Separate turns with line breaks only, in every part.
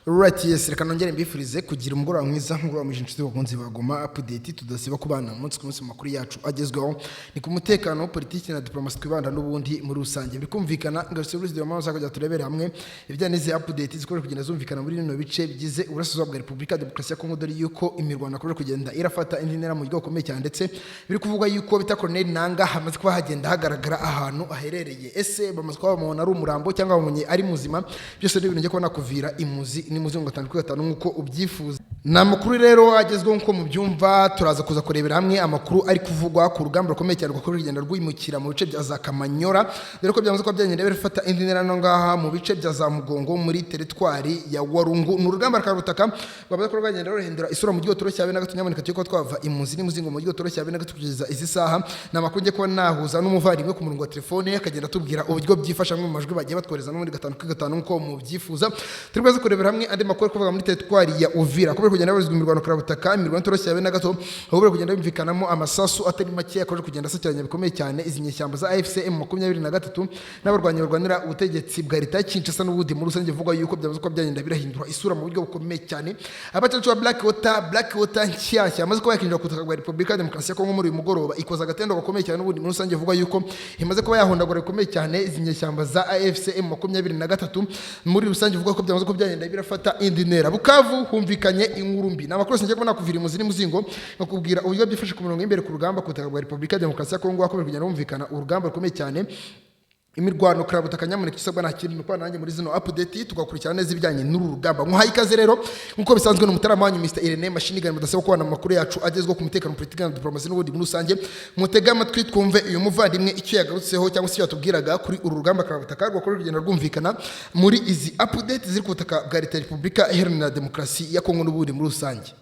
Right, yes, reka nongere mbifurize kugira umugoroba mwiza nk'ugoroba mu inshuti bakunzi ba Goma update tudasiba kubana umunsi ku munsi makuru yacu agezweho ni ku mutekano politiki na diplomasi kwibanda n'ubundi muri rusange bikumvikana ngarutse muri studio maze akajya turebera hamwe ibyaneze update zikoje kugenda zumvikana muri bino bice bigize uburasirazuba bwa Repubulika Demokarasi ya Kongo dore yuko imirwano akomeje kugenda irafata indi ntera mu gihugu komeye cyane ndetse biri kuvuga yuko bita Colonel Nanga hamaze kuba hagenda hagaragara ahantu aherereye ese bamaze kuba bamubona ari umurambo cyangwa bamunye ari muzima byose n'ibintu ngiye kubona kuvira imuzi ni muzungu atandukanye nkuko ubyifuza Namakuru rero agezweho nko mu byumva turaza kuza kurebera hamwe amakuru ari kuvugwa ku rugamba rukomeye cyane rwo kugenda rwimukira mu bice bya za Kamanyora dore ko byamaze ko byagenda bifata indi ntera no ngaha mu bice bya za Mugongo muri teritwari ya Warungu n'urugamba rukabutaka rwabaye ko rwagenda ruhindura isura mu gihugu toroshye abe n'agatunyamuneka cyo twava imuzi ni muzingo mu gihugu toroshye abe n'agatukiza izi saha namakuru ngiye ko nahuza n'umuvandimwe ku murongo wa telefone akagenda tubwira uburyo byifasha mu majwi bagiye batworeza no muri gatanu nko mu byifuza turibwaze kurebera hamwe andi makuru kuvuga muri teritwari ya Uvira kubera kugenda bazizwe imirwano karabutaka imirwano toroshye yabe na gato ahubwo kugenda bimvikanamo amasasu atari make yakoje kugenda asakiranya bikomeye cyane izi nyeshyamba za AFCM 23 n'abarwanya barwanira ubutegetsi bwa leta y'Kinshasa n'ubudi muri rusange vuga yuko byavuze ko byagenda birahindura isura mu buryo bukomeye cyane abacacu wa Black Water nshyashya amaze kuba yakinjira ku butaka bwa Repubulika Demokarasi ya Kongo muri uyu mugoroba ikoza agatendo gakomeye cyane n'ubudi muri rusange vuga yuko imaze kuba yahondagura bikomeye cyane izi nyeshyamba za AFCM 23 muri rusange vuga ko byamaze ko byagenda birafata indi ntera Bukavu humvikanye ingurumbi namakuru sinjye kubona kuvira imuzini muzingo nakubwira uburyo byifashe ku murongo imbere ku rugamba ku butaka bwa Repubulika Demokarasi ya Kongo akomeje kugenda bumvikana urugamba rukomeye cyane imirwano karabutaka nyamuneka isabwa nta kintu kwa nanjye muri zino update tugakurikirana neza ibijyanye n'uru rugamba muhaye ikaze rero nkuko bisanzwe no mutarama wanyu Mr Irene machine gun mudasaba kubana amakuru yacu agezwe ku mutekano politiki na diplomasi n'ubundi muri rusange mutega amatwi twumve uyu muvandimwe icyo yagarutseho cyangwa se yatubwiraga kuri uru rugamba karabutaka rwo kuri rugenda rwumvikana muri izi update ziri ku butaka bwa Leta Repubulika Iharanira Demokarasi ya Kongo n'ubundi muri rusange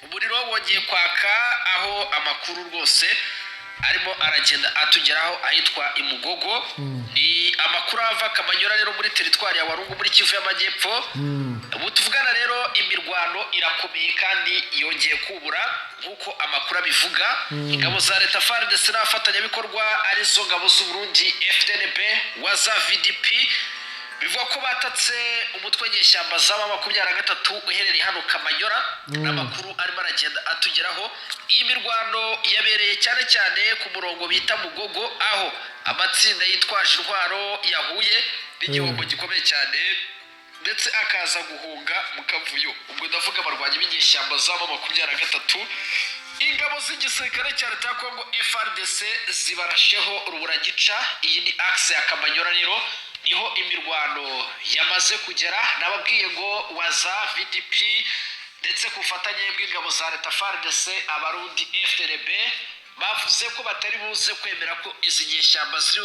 umuriro wongeye kwaka aho amakuru rwose arimo aragenda atugeraho ahitwa Imugogo ni amakuru ava Kamanyora rero muri teritwari ya Warungu muri Kivu y'Amajyepfo ubu tuvugana rero imirwano irakomeye kandi yongeye kubura nkuko amakuru abivuga ingabo za leta FARDC n'abafatanyabikorwa arizo ngabo z'u Burundi FDNB waza VDP bivuga ko batatse umutwe nyeshyamba z'aba 23 uherereye hano Kamanyora n'amakuru arimo aragenda atugeraho iyi mirwano yabereye cyane cyane ku murongo bita Mugogo aho amatsinda yitwaje intwaro yahuye n'igihombo gikomeye cyane ndetse akaza guhunga mu kavuyo ubwo ndavuga abarwanyi b'inyeshyamba z'aba 23 ingabo z'igisirikare cya leta ya Kongo FARDC zibarasheho ruburagica iyi ni axe ya Kamanyora rero niho imirwano yamaze kugera nababwiye ngo waza VDP ndetse kufatanye bw'ingabo za leta FARDC abarundi FDNB bavuze ko batari buze kwemera ko izi nyeshyamba ziri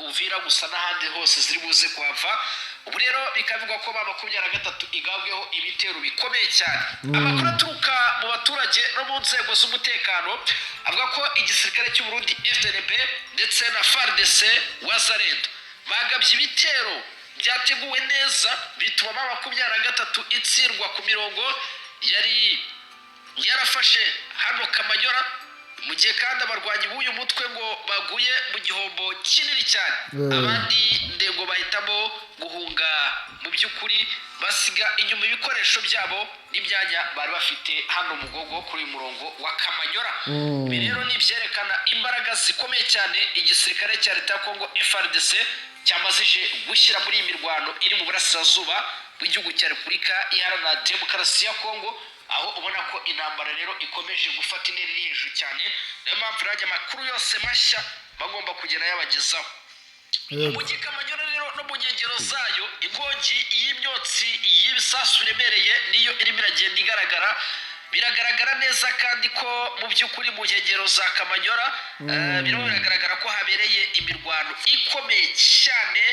Uvira gusa n'ahandi hose ziri buze kuhava ubu rero bikavugwa ko ba 23 igabweho ibitero bikomeye cyane amakuru aturuka mu baturage no mu nzego z'umutekano avuga ko igisirikare cy'u Burundi FDNB ndetse na FARDC wazarendo bagabye ibitero byateguwe neza bituma ba 23 itsirwa ku mirongo yari yarafashe hano Kamanyora mu gihe kandi abarwanyi b'uyu mutwe ngo baguye mu gihombo kinini cyane abandi ndego bahitamo guhunga mu by'ukuri basiga inyuma ibikoresho byabo n'imyanya bari bafite hano Mugogo kuri murongo wa Kamanyora rero nibyerekana imbaraga zikomeye cyane igisirikare cya leta ya Kongo FARDC cyamazije gushyira muri imirwano iri mu burasirazuba bw'igihugu cya Repubulika Iharanira Demokarasi ya Kongo aho ubona ko intambara rero ikomeje gufata intera iri hejuru cyane niyo mpamvu rajya amakuru yose mashya bagomba kugera yabagezaho mu Kamanyora rero no mu nkengero zayo inkongi y'imyotsi y'ibisasu biremereye niyo irimo iragenda igaragara biragaragara neza kandi ko mu by'ukuri mu nkengero za Kamanyora birimo biragaragara ko habereye imirwano ikomeye cyane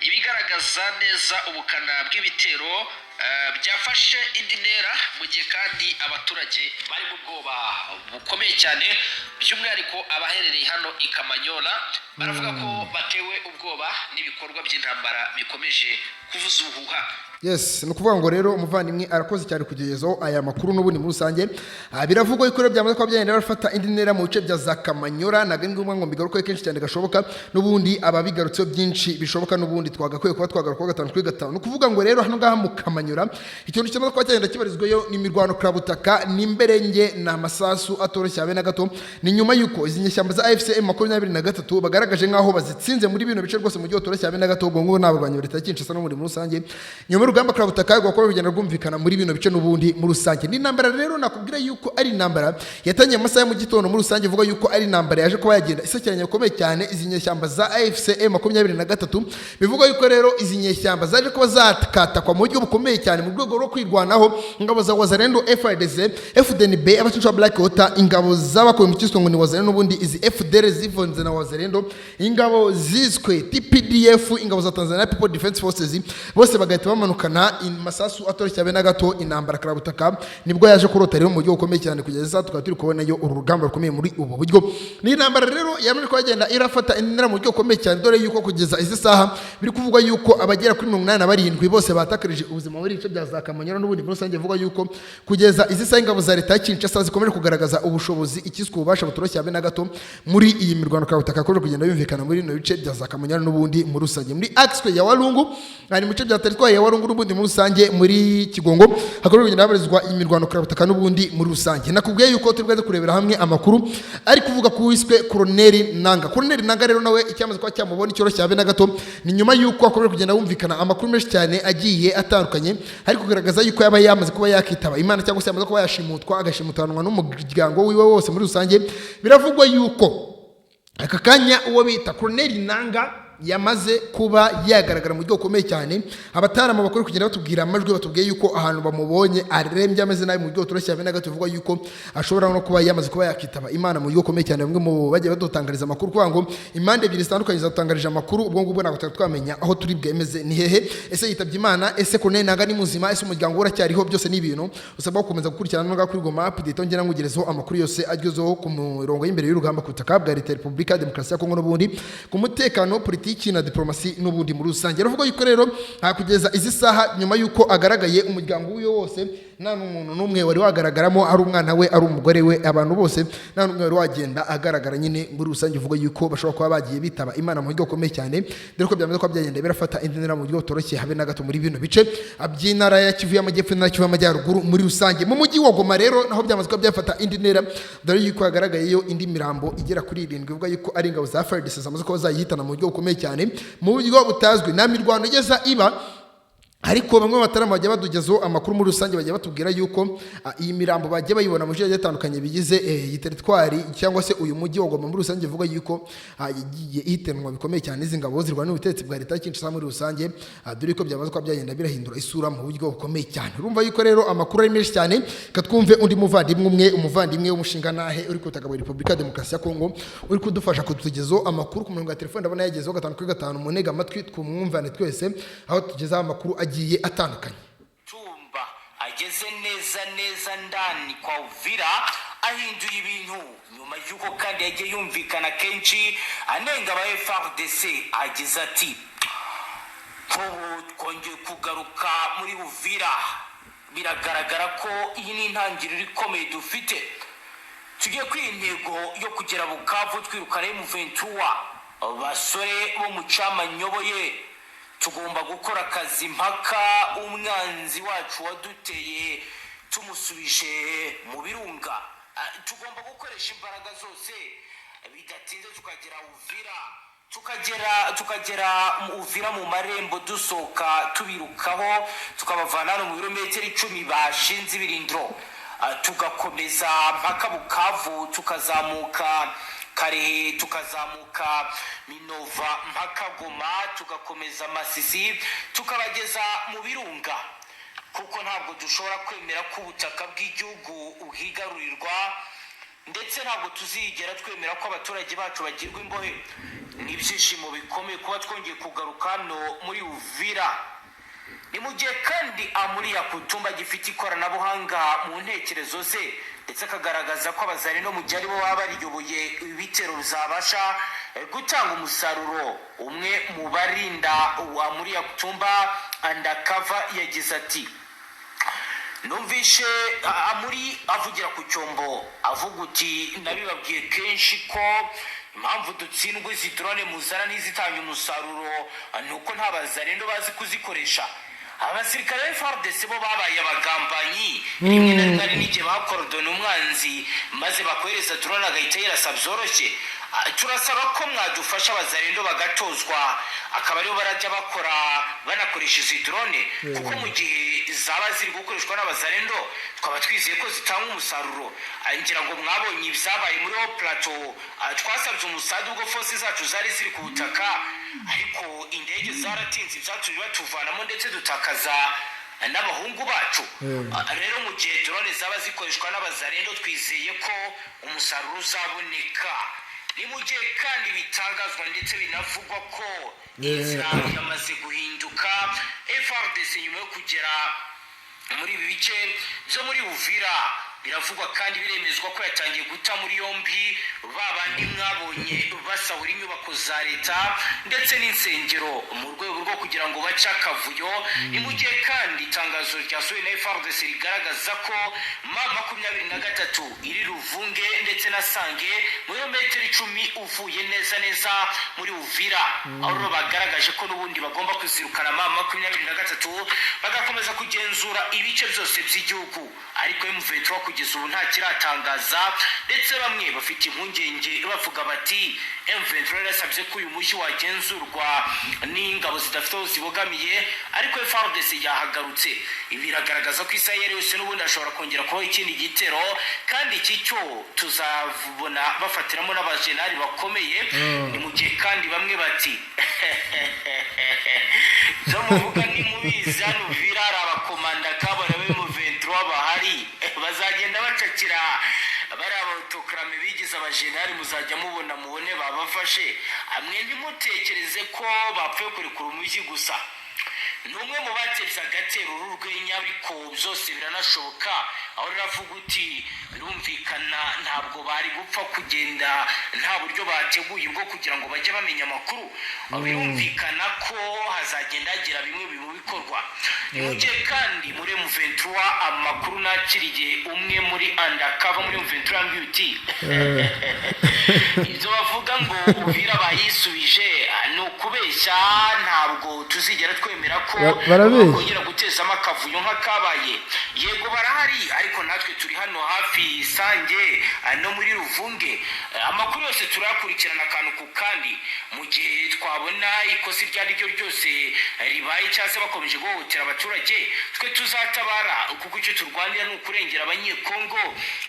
ibigaragaza neza ubukana bw'ibitero byafashe indi ntera mu gihe kandi abaturage bari mu bwoba bukomeye cyane by'umwihariko abaherereye hano i Kamanyora baravuga ko batewe ubwoba n'ibikorwa by'intambara bikomeje kuvuza ubuhuha.
Yes, no kuvuga ngo rero umuvandimwe arakoze cyane kugezeho aya makuru n'ubundi muri rusange. Biravugwa yuko rero byamaze kwa byagenda barafata indi ntera mu bice bya za Kamanyora na ngumwe ngo bigaruka kenshi cyane gashoboka n'ubundi ababigarutseho byinshi bishoboka n'ubundi twagakwiye kuba twagaruka gatanu kuri gatanu. No kuvuga ngo rero hano ngaha mu Kamanyora ikintu cyamaze kwa cyagenda kibarizweyo ni imirwano krabutaka n'imberenge na masasu atoroshye abe na gato. Ni nyuma yuko izi nyeshyamba za AFCM 23 bagaragaje nkaho bazitsinze muri bino bice rwose mu gihe atoroshye abe na gato ubwo ngo n'abarwanyi leta Kinshasa no muri rusange. Nyuma urugamba krabutaka rwakora rugenda rwumvikana muri bino bice n'ubundi muri rusange. Ni intambara rero nakubwira yuko ari intambara yatangiye amasaha mu gitondo muri rusange vuga yuko ari intambara yaje kuba yagenda isakiranya bikomeye cyane izi nyeshyamba za AFCM 23 bivuga yuko rero izi nyeshyamba zaje kuba zakatakwa mu buryo bukomeye cyane mu rwego rwo kwirwanaho ingabo za Wazalendo FARDC FDNB abacinca Black Water ingabo z'abakoye mu kiswe ngo ni Wazalendo n'ubundi izi FDR zivunze na Wazalendo ingabo ziswe TPDF ingabo za Tanzania People Defense Forces bose bagahita bamanukana masasu atoroshye abe na gato intambara krabutaka nibwo yaje kurota rero mu buryo bukomeye cyane kugeza tukaba turi kubona yo urugamba rukomeye muri ubu buryo. Ni intambara rero yamaze kwagenda irafata intera mu buryo bukomeye cyane dore yuko kugeza izi saha biri kuvuga yuko abagera kuri 87 bose batakarije ubuzima muri bice bya za Kamanyora n'ubundi muri rusange vuga yuko kugeza izi saha ingabo za leta Kinshasa zikomeje kugaragaza ubushobozi ikiswe ubasha butoroshye abe na gato muri iyi mirwano krabutaka koje kugenda yumvikana muri no bice bya za Kamanyora n'ubundi muri rusange muri Axwe ya Walungu ari mu bice bya territoire ya Walungu n'ubundi muri rusange muri Kigongo hakorwa kugenda habarizwa imirwano krabutaka n'ubundi muri rusange. Nakubwiye yuko turi bwaze kurebera hamwe amakuru ari kuvuga ku wiswe Colonel Nanga rero nawe icyamaze kwa cyamubona cyoroshye abe na gato ni nyuma yuko akorera kugenda wumvikana amakuru menshi cyane agiye atandukanye ari kugaragaza yuko yaba yamaze kuba yakitaba Imana cyangwa se yamaze kuba yashimutwa agashimutanwa n'umuryango wiwe wose muri rusange. Biravugwa yuko aka kanya uwo bita Colonel Nanga yamaze kuba yagaragara mu buryo bukomeye cyane. Abatarama bakuru kugenda batubwira amajwi batubwiye yuko ahantu bamubonye arembye ameze nabi mu buryo toroshye abe na gato vuga yuko ashobora no kuba yamaze kuba yakitaba Imana mu buryo bukomeye cyane. Bamwe mu bagiye badutangariza amakuru kwa ngo impande ebyiri zitandukanye zatangarije amakuru ubwo ngubwo ntabwo twamenya aho turi bwemeze ni hehe. Ese yitabye Imana, ese Colonel Nanga ni muzima, ese umuryango uracyariho, byose ni ibintu usabwa gukomeza gukurikirana no kuri Goma update ngera ngugerezo amakuru yose agezweho ku murongo y'imbere y'urugamba ku butaka bwa Leta Republika Demokarasi ya Kongo n'ubundi ku mutekano politiki na diplomasi n'ubundi muri rusange. Ravuga yuko rero kugeza izi saha nyuma yuko agaragaye umuryango wiwe wose nta n'umuntu n'umwe wari wagaragaramo ari umwana we ari umugore we abantu bose nta n'umwe wari wagenda agaragara nyine muri rusange. Uvuga yuko bashobora kuba bagiye bitaba Imana mu buryo bukomeye cyane dore ko byamaze ko byagenda birafata indinera mu buryo toroshye habe na gato muri bino bice by'intara ya Kivu y'Amajyepfo na Kivu y'Amajyaruguru muri rusange. Mu mujyi wa Goma rero naho byamaze ko byafata indinera dore yuko hagaragayeyo indi mirambo igera kuri 7 bivuga yuko ari ingabo za FARDC zamaze ko zayihitana mu buryo bukomeye cyane mu buryo butazwi na mirwano igeza iba. Ariko bamwe batarama bajya badugezaho amakuru muri rusange bajya batubwira yuko iyi mirambo bajya bayibona mu bice bitandukanye bigize iyi territoire cyangwa se uyu mujyi wa Goma muri rusange vuga yuko yagiye ihitenwa bikomeye cyane izi ngabo zirwana n'ubutegetsi bwa leta Kinshasa muri rusange dore ko byamaze ko byagenda birahindura isura mu buryo bukomeye cyane. Urumva yuko rero amakuru ari menshi cyane katwumve undi umuvandimwe w'umushinga nahe uri kutagaba Republika Demokarasi ya Kongo uri kudufasha kutugezaho amakuru ku murongo wa telefone ndabona yagezeho 5 mu ntega amatwi twumvane twese aho tugezaho amakuru agiye atandukanye.
Tumba ageze neza ndani kwa Uvira ahinduye ibintu nyuma yuko kandi yagiye yumvikana kenshi anenga aba FARDC agize ati twongeye kugaruka muri Uvira biragaragara ko iyi ni intangiriro ikomeye dufite tugiye kwintego yo kugera Bukavu twirukana M23 basore bo mu cama nyoboye tugomba gukora akazi mpaka umwanzi wacu waduteye tumusubije mu birunga. Tugomba gukoresha imbaraga zose bidatinze tukagera Uvira mu marembo dusoka tubirukaho tukabavana mu birometero 10 bashinze ibirindiro tugakomeza mpaka Bukavu tukazamuka Karehe tukazamuka Minova mpaka Goma tugakomeza Masisi tukabageza mu birunga kuko ntabwo dushobora kwemera ko ubutaka bw'igihugu ubwigarurirwa ndetse ntabwo tuzigera twemera ko abaturage bacu bagirwa imbohe. N'ibyishimo bikomeye kuba twongeye kugaruka hano muri Uvira. Ni mu gihe kandi Amuri ya Kutumba gifite ikoranabuhanga mu ntekerezo ze ndetse akagaragaza ko abazari no mu gihe aribo baba bariyoboye ibitero bizabasha gutanga umusaruro. Umwe mu barinda wa muri Yakutumba undercover yagize ati numvishe muri avugira ku cyombo avuga uti nabibabwiye kenshi ko impamvu dutsindwe izi drone muzana n'izitanga umusaruro nuko nta bazarendo bazi kuzikoresha. Abasirikare ba FARDC bo babaye abagambanyi rimwe na rimwe n'igihe bakorodona umwanzi maze bakohereza drone agahita yirasa byoroshye. Turasaba ko mwadufasha abazarendo bagatozwa akaba aribo barajya bakora banakoresha izi drone kuko mu gihe zaba ziri gukoreshwa n'abazarendo twaba twizeye ko zitanga umusaruro. Ngira ngo mwabonye ibyabaye muri ho plateau twasabye umusadu ubwo force zacu zari ziri ku butaka ariko indege zaratinze byatumye batuvanamo ndetse dutakaza n'abahungu bacu. Rero mu gihe drone zaba zikoreshwa n'abazarendo twizeye ko umusaruro uzaboneka. Ni mu gihe kandi bitangazwa ndetse binavugwa ko Israel yamaze guhinduka. FARDC nyuma yo kugera muri ibi bice byo muri Uvira biravugwa kandi biremezwa ko yatangiye guta muri yombi babandi mwabonye basahura inyubako za leta ndetse n'insengero mu rwego rwo kugira ngo bace akavuyo. Ni mu gihe kandi itangazo ryasohowe na FARDC rigaragaza ko M23 iri Ruvunge ndetse na Sange muri metero 10 uvuye neza muri Uvira, aho bagaragaje ko n'ubundi bagomba kuzirukana M23 bagakomeza kugenzura ibice byose by'igihugu. Ariko M23 kugeza ubu nta kiratangaza ndetse bamwe bafite impungenge bavuga bati M23 yasabye ko uyu mujyi wagenzurwa n'ingabo zidafite aho zibogamiye ariko FARDC yahagarutse. Ibi biragaragaza ko Israel yose n'ubundi ashobora kongera kubaho ikindi gitero kandi iki cyo tuzabona bafatiramo n'abajenali bakomeye. Ni mu gihe kandi bamwe bati zo muvuga ni mubizi hano Uvira abakomanda kabara M23 bahari bazagenda bacakira bari abautokrame bigize abajenali muzajya mubone babafashe. Amwe ntimutekereze ko bapfuye kurekura umujyi gusa. Numwe mu batebye agatero urwenya ariko byose biranashoboka. Aho ravuga uti birumvikana ntabwo bari gupfa kugenda nta buryo bateguye bwo kugira ngo bajye bamenya amakuru. Birumvikana ko hazagenda hagira bimwe mu bikorwa. Nimuje kandi muri M23 amakuru nakiriye umwe muri undercover muri M23 beauty ibyo bavuga ngo Uvira bayisubije no kubeshya ntabwo tuzigera twemera ko bakongera guteza amakavuyo nk'akabaye. Yego barahari ariko natwe turi hano hafi Sange no muri Ruvunge. Amakuru yose turakurikirana akantu ku kandi mu gihe twabona ikosi ryari ryo ryose ribaye cyase bakomeje guhotera abaturage twe tuzatabara kuko icyo turwanira ni ukurengera abanyekongo.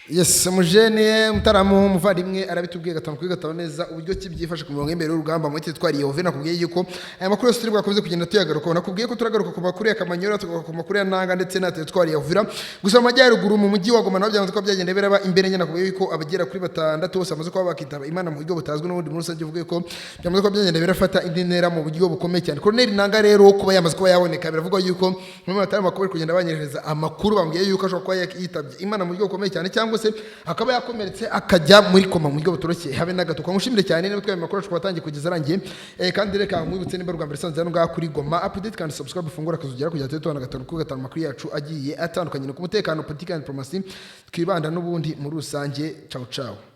Yes, mujene mutaramu muvandimwe arabitubwiye gatanu kuri gatanu neza uburyo kibyifashe ku mirongo imbere y'urugamba mu twari Yehova nakubwiye yuko aya makuru yose turi bwakomeze kugenda tuyagaruka. Nakubwiye ko turagaruka ku makuru ya Kamanyora tugaruka ku makuru ya Nanga ndetse na twari Yehova gusa amajyaruguru mu mujyi wa Goma nabo byanze ko byagenda biraba imbere nyine. Nakubwiye yuko abagera kuri 6 bose bamaze kuba bakitaba Imana mu buryo butazwi n'ubundi muri rusange. Uvuge ko byamaze ko byagenda birafata indi ntera mu buryo bukomeye cyane. Colonel Nanga rero kuba yamaze kuba yaboneka biravugwa yuko mu matara makuru kugenda banyereza amakuru bambwiye yuko ashobora kuba yitabye Imana mu buryo bukomeye cyane cyangwa se akaba yakomeretse akajya muri koma mu buryo butoroshye habe na gato. Kwamushimire cyane niba twaye makuru ashobora batangiye kugeza arangiye kandi reka mwibutse nimba Rwanda risanze hano ngaha kuri Goma update kandi subscribe fungura akazugera kujya tubona gatanu kuri gatanu makuru yacu agiye atandukanye no ku mutekano, politiki na diplomasi twibanda n'ubundi muri rusange. Ciao ciao.